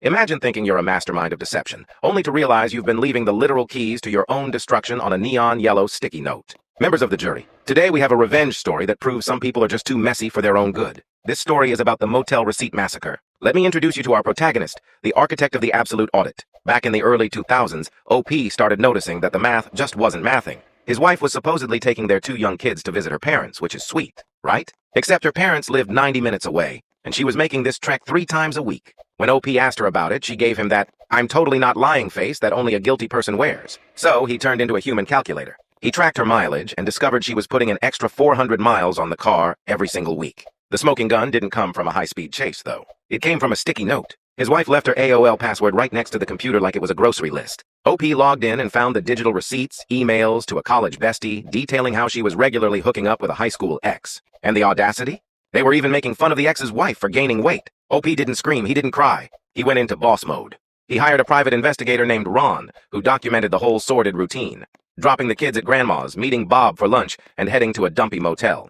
Imagine thinking you're a mastermind of deception, only to realize you've been leaving the literal keys to your own destruction on a neon yellow sticky note. Members of the jury, today we have a revenge story that proves some people are just too messy for their own good. This story is about the motel receipt massacre. Let me introduce you to our protagonist, the architect of the absolute audit. Back in the early 2000s, OP started noticing that the math just wasn't mathing. His wife was supposedly taking their 2 young kids to visit her parents, which is sweet, right? Except her parents lived 90 minutes away, and she was making this trek 3 times a week. When OP asked her about it, she gave him that "I'm totally not lying" face that only a guilty person wears. So he turned into a human calculator. He tracked her mileage and discovered she was putting an extra 400 miles on the car every single week. The smoking gun didn't come from a high-speed chase, though. It came from a sticky note. His wife left her AOL password right next to the computer like it was a grocery list. OP logged in and found the digital receipts, emails to a college bestie, detailing how she was regularly hooking up with a high school ex. And the audacity? They were even making fun of the ex's wife for gaining weight. OP didn't scream, he didn't cry. He went into boss mode. He hired a private investigator named Ron, who documented the whole sordid routine, dropping the kids at grandma's, meeting Bob for lunch, and heading to a dumpy motel.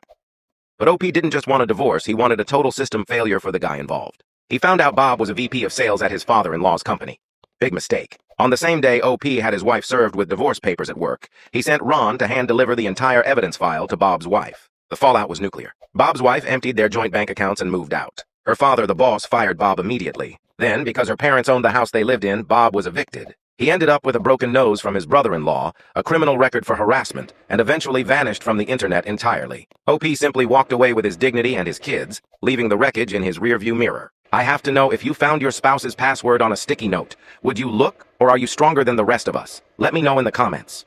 But OP didn't just want a divorce, he wanted a total system failure for the guy involved. He found out Bob was a VP of sales at his father-in-law's company. Big mistake. On the same day OP had his wife served with divorce papers at work, he sent Ron to hand-deliver the entire evidence file to Bob's wife. The fallout was nuclear. Bob's wife emptied their joint bank accounts and moved out. Her father, the boss, fired Bob immediately. Then, because her parents owned the house they lived in, Bob was evicted. He ended up with a broken nose from his brother-in-law, a criminal record for harassment, and eventually vanished from the internet entirely. OP simply walked away with his dignity and his kids, leaving the wreckage in his rearview mirror. I have to know, if you found your spouse's password on a sticky note, would you look, or are you stronger than the rest of us? Let me know in the comments.